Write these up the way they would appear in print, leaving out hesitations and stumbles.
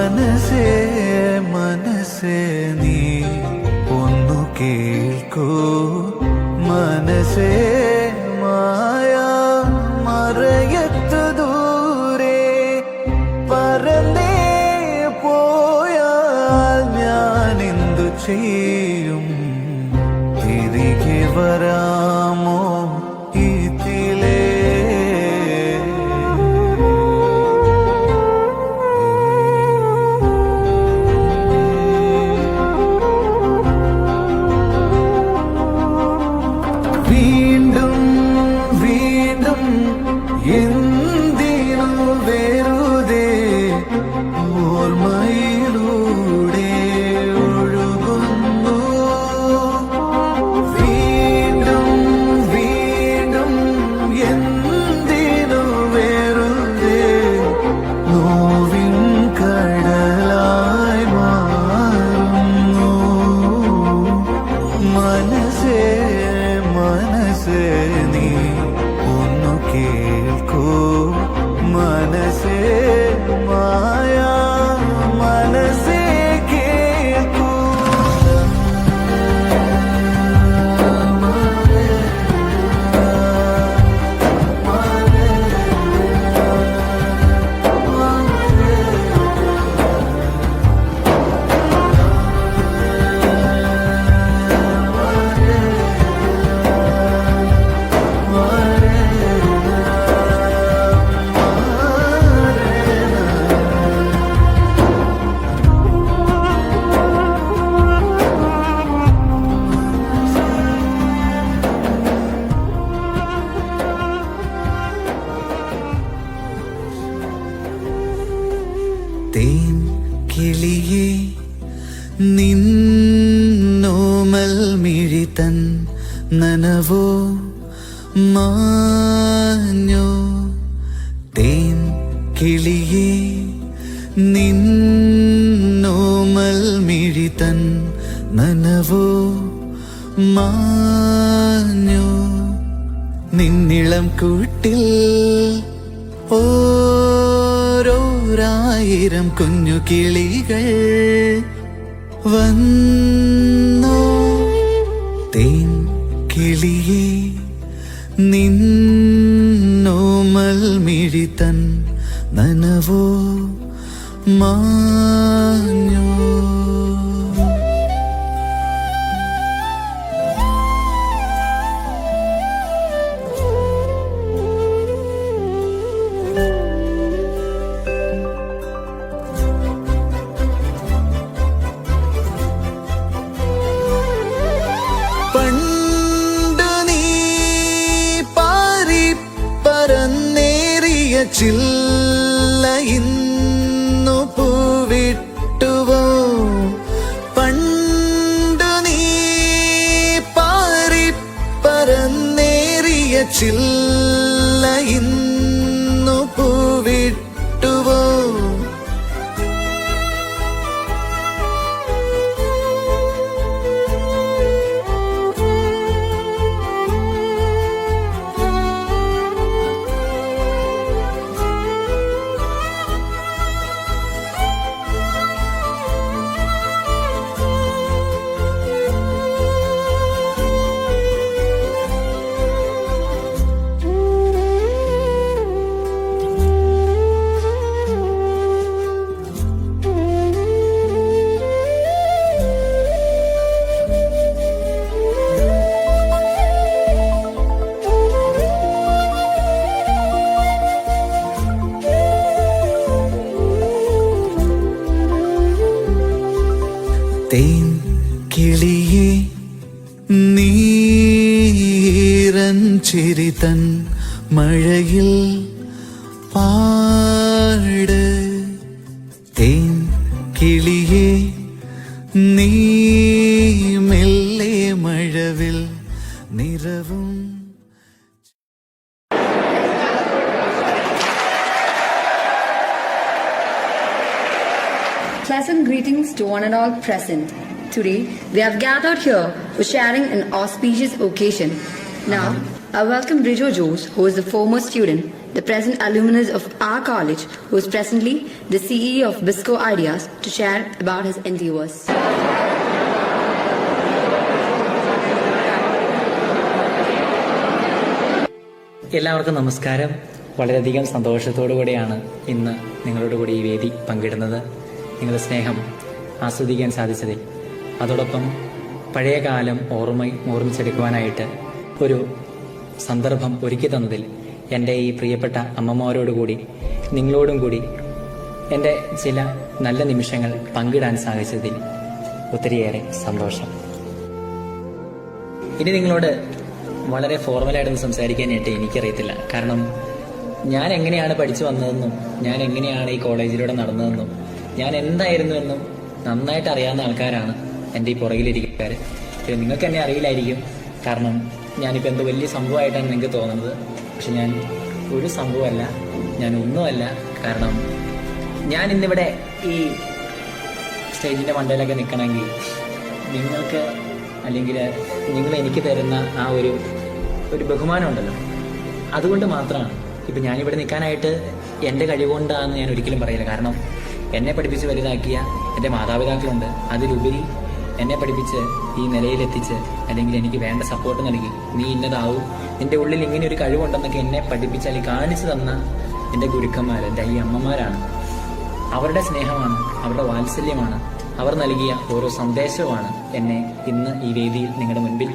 മനസ്സേ മനസ്സേ നീ ഒന്നു കേൾക്കൂ മനസ്സേ മായ മറയത്തു ദൂരെ പറന്നേ പോയാൽ ഞാൻ എന്തു ചെയ്യും തിരികെ വരാമോ ഇതിലേ വീണ്ടും വീണ്ടും എന്തിനു വെറുതെ ഓർമ്മയിലൂടെ ഒഴുകുന്നു വീണ്ടും വീണ്ടും എന്തിനു വെറുതെ നോവിൻ കടലായി മാറുന്നു മനസ്സേ മനസ്സേ നീ ഒന്നു കേൾക്കൂ മനസ്സേ മായ മനസ്സേ കേൾക്കൂ തേൻ കിളിയേ നിന്നോമൽ മിഴിതൻ നനവോ മാഞ്ഞോ തേൻ കിളിയേ നിന്നോമൽ മിഴിതൻ നനവോ മാഞ്ഞോ നിന്നിളം കൂട്ടിൽ ഓരോരായിരം കുഞ്ഞു കിളികൾ വന്നോ തേൻ കിളിയേ നിന്നോമൽ മിഴിതൻ നനവോ മാഞ്ഞോ പണ്ടു നീ പാറി പറന്നേറിയ ചില്ല ഇന്നു പൂവിട്ടുവോ പണ്ടു നീ പാറി പറന്നേറിയ ചില്ല ഇന്നു പൂവിട്ടുവോ തേൻ കിളിയേ നീരൻ ചിരിതൻ മഴയിൽ പാട് തേൻ കിളിയേ നീ മെല്ലെ മഴവിൽ നിറവും Pleasant greetings to one and all present. Today, we have gathered here for sharing an auspicious occasion. Now, I welcome Rijo Jose, who is a former student the present alumnus of our college, who is presently the CEO of Bisco Ideas, to share about his endeavors. എല്ലാവർക്കും നമസ്കാരം. വളരെയധികം സന്തോഷത്തോടു കൂടിയാണ് ഇന്ന് നിങ്ങളോട് കൂടി ഈ വേദി പങ്കിടുന്നത്. നിങ്ങളുടെ സ്നേഹം ആസ്വദിക്കാൻ സാധിച്ചതിൽ, അതോടൊപ്പം പഴയ കാലം ഓർമ്മിച്ചെടുക്കുവാനായിട്ട് ഒരു സന്ദർഭം ഒരുക്കി തന്നതിൽ എൻ്റെ ഈ പ്രിയപ്പെട്ട അമ്മമാരോടുകൂടി നിങ്ങളോടും കൂടി എൻ്റെ ചില നല്ല നിമിഷങ്ങൾ പങ്കിടാൻ സാധിച്ചതിൽ ഒത്തിരിയേറെ സന്തോഷം. ഇനി നിങ്ങളോട് വളരെ ഫോർമലായിട്ടൊന്നും സംസാരിക്കാനായിട്ട് എനിക്കറിയത്തില്ല. കാരണം ഞാൻ എങ്ങനെയാണ് പഠിച്ചു വന്നതെന്നും ഞാൻ എങ്ങനെയാണ് ഈ കോളേജിലൂടെ നടന്നതെന്നും ഞാൻ എന്തായിരുന്നു എന്നും നന്നായിട്ട് അറിയാവുന്ന ആൾക്കാരാണ് എൻ്റെ ഈ പുറകിലിരിക്കാറ്. നിങ്ങൾക്ക് എന്നെ അറിയില്ലായിരിക്കും, കാരണം ഞാനിപ്പോൾ എന്തോ വലിയ സംഭവമായിട്ടാണ് നിങ്ങൾക്ക് തോന്നുന്നത്. പക്ഷെ ഞാൻ ഒരു സംഭവമല്ല, ഞാൻ ഒന്നുമല്ല. കാരണം ഞാൻ ഇന്നിവിടെ ഈ സ്റ്റേജിൻ്റെ മണ്ടയിലൊക്കെ നിൽക്കണമെങ്കിൽ നിങ്ങൾക്ക്, അല്ലെങ്കിൽ നിങ്ങൾ എനിക്ക് തരുന്ന ആ ഒരു ബഹുമാനം ഉണ്ടല്ലോ, അതുകൊണ്ട് മാത്രമാണ്. ഇപ്പം ഞാനിവിടെ നിൽക്കാനായിട്ട് എൻ്റെ കഴിവുകൊണ്ടാണെന്ന് ഞാൻ ഒരിക്കലും പറയില്ല. കാരണം എന്നെ പഠിപ്പിച്ച് വലുതാക്കിയ എൻ്റെ മാതാപിതാക്കളുണ്ട്. അതിലുപരി എന്നെ പഠിപ്പിച്ച് ഈ നിലയിലെത്തിച്ച്, അല്ലെങ്കിൽ എനിക്ക് വേണ്ട സപ്പോർട്ട് നൽകി, നീ ഇന്നതാവും, നിൻ്റെ ഉള്ളിൽ ഇങ്ങനെ ഒരു കഴിവുണ്ടെന്നൊക്കെ എന്നെ പഠിപ്പിച്ച് അല്ലെങ്കിൽ കാണിച്ചു തന്ന എൻ്റെ ഗുരുക്കന്മാർ, എൻ്റെ ഈ അമ്മമാരാണ്. അവരുടെ സ്നേഹമാണ്, അവരുടെ വാത്സല്യമാണ്, അവർ നൽകിയ ഓരോ സന്ദേശവുമാണ് എന്നെ ഇന്ന് ഈ വേദിയിൽ നിങ്ങളുടെ മുൻപിൽ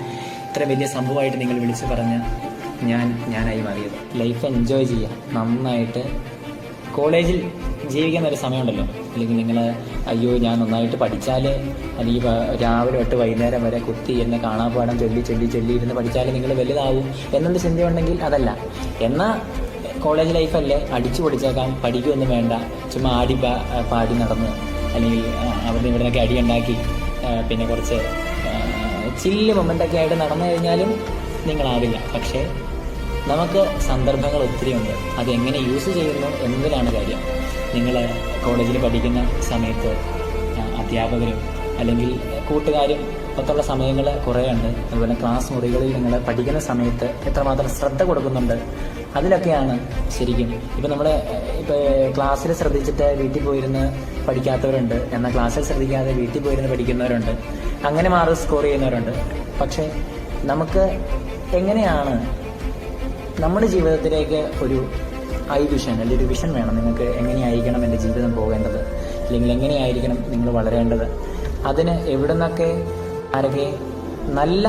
ഇത്ര വലിയ സംഭവമായിട്ട് നിങ്ങൾ വിളിച്ചു പറഞ്ഞ് ഞാനായി മാറിയത്. ലൈഫ് എൻജോയ് ചെയ്യുക, നന്നായിട്ട് കോളേജിൽ ജീവിക്കുന്ന ഒരു സമയമുണ്ടല്ലോ. അല്ലെങ്കിൽ നിങ്ങൾ അയ്യോ ഞാൻ നന്നായിട്ട് പഠിച്ചാൽ, അല്ലെങ്കിൽ രാവിലെ തൊട്ട് വൈകുന്നേരം വരെ കുത്തി എന്നെ കാണാപ്പാടം ചൊല്ലി ഇരുന്ന് പഠിച്ചാൽ നിങ്ങൾ വലുതാവും എന്നുള്ള ചിന്തയുണ്ടെങ്കിൽ അതല്ല. എന്നാൽ കോളേജ് ലൈഫല്ലേ, അടിച്ചു പൊടിച്ചേക്കാം, പഠിക്കുകയൊന്നും വേണ്ട, ചുമ്മാ പാടി നടന്ന്, അല്ലെങ്കിൽ അവിടെ നിന്നൊക്കെ അടിയുണ്ടാക്കി പിന്നെ കുറച്ച് ചില്ല് മൊമെൻ്റൊക്കെ ആയിട്ട് നടന്നു കഴിഞ്ഞാലും നിങ്ങളാവില്ല. പക്ഷേ നമുക്ക് സന്ദർഭങ്ങൾ ഒത്തിരിയുണ്ട്, അതെങ്ങനെ യൂസ് ചെയ്യുന്നു എന്നതിലാണ് കാര്യം. നിങ്ങൾ കോളേജിൽ പഠിക്കുന്ന സമയത്ത് അധ്യാപകരും അല്ലെങ്കിൽ കൂട്ടുകാരും ഒത്തുള്ള സമയങ്ങൾ കുറേ ഉണ്ട്. അതുപോലെ ക്ലാസ് മുറികളിൽ നിങ്ങൾ പഠിക്കുന്ന സമയത്ത് എത്രമാത്രം ശ്രദ്ധ കൊടുക്കുന്നുണ്ട്, അതിലൊക്കെയാണ് ശരിക്കും. ഇപ്പം നമ്മൾ ക്ലാസ്സിൽ ശ്രദ്ധിച്ചിട്ട് വീട്ടിൽ പോയിരുന്ന് പഠിക്കാത്തവരുണ്ട്, എന്നാൽ ക്ലാസ്സിൽ ശ്രദ്ധിക്കാതെ വീട്ടിൽ പോയിരുന്ന് പഠിക്കുന്നവരുണ്ട്, അങ്ങനെ മാർക്ക് സ്കോർ ചെയ്യുന്നവരുണ്ട്. പക്ഷേ നമുക്ക് എങ്ങനെയാണ് നമ്മുടെ ജീവിതത്തിലേക്ക് ഒരു വിഷൻ അല്ലെങ്കിൽ ഒരു വിഷൻ വേണം. നിങ്ങൾക്ക് എങ്ങനെയായിരിക്കണം എൻ്റെ ജീവിതം പോകേണ്ടത്, അല്ലെങ്കിൽ എങ്ങനെയായിരിക്കണം നിങ്ങൾ വളരേണ്ടത്, അതിന് എവിടെ നിന്നൊക്കെ ആരൊക്കെ നല്ല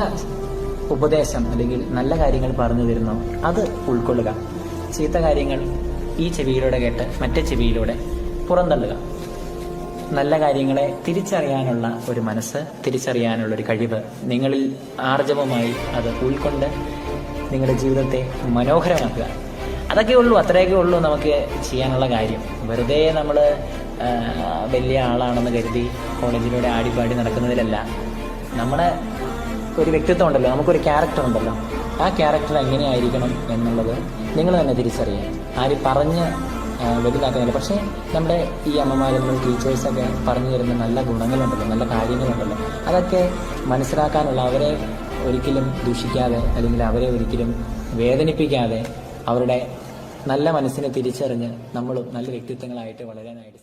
ഉപദേശം അല്ലെങ്കിൽ നല്ല കാര്യങ്ങൾ പറഞ്ഞു തരുന്നോ അത് ഉൾക്കൊള്ളുക. ചീത്ത കാര്യങ്ങൾ ഈ ചെവിയിലൂടെ കേട്ട് മറ്റേ ചെവിയിലൂടെ പുറന്തള്ളുക. നല്ല കാര്യങ്ങളെ തിരിച്ചറിയാനുള്ള ഒരു മനസ്സ്, തിരിച്ചറിയാനുള്ള ഒരു കഴിവ് നിങ്ങളിൽ ആർജവമായി അത് ഉൾക്കൊണ്ട് നിങ്ങളുടെ ജീവിതത്തെ മനോഹരമാക്കുക. അതൊക്കെ ഉള്ളൂ, അത്രയൊക്കെ ഉള്ളൂ നമുക്ക് ചെയ്യാനുള്ള കാര്യം. വെറുതെ നമ്മൾ വലിയ ആളാണെന്ന് കരുതി കോളേജിലൂടെ ആടിപ്പാടി നടക്കുന്നതിലല്ല. നമ്മുടെ ഒരു വ്യക്തിത്വം ഉണ്ടല്ലോ, നമുക്കൊരു ക്യാരക്ടർ ഉണ്ടല്ലോ, ആ ക്യാരക്ടർ എങ്ങനെയായിരിക്കണം എന്നുള്ളത് നിങ്ങൾ തന്നെ തിരിച്ചറിയാം. ആരും പറഞ്ഞ് വലുതാക്കുന്നില്ല. പക്ഷേ നമ്മുടെ ഈ അമ്മമാരും ടീച്ചേഴ്സൊക്കെ പറഞ്ഞു തരുന്ന നല്ല ഗുണങ്ങളുണ്ടല്ലോ, നല്ല കാര്യങ്ങളുണ്ടല്ലോ, അതൊക്കെ മനസ്സിലാക്കാനുള്ള, അവരെ ഒരിക്കലും ദൂഷിക്കാതെ അല്ലെങ്കിൽ അവരെ ഒരിക്കലും വേദനിപ്പിക്കാതെ അവരുടെ നല്ല മനസ്സിനെ തിരിച്ചറിഞ്ഞ് നമ്മളും നല്ല വ്യക്തിത്വങ്ങളായിട്ട് വളരാനായിട്ട്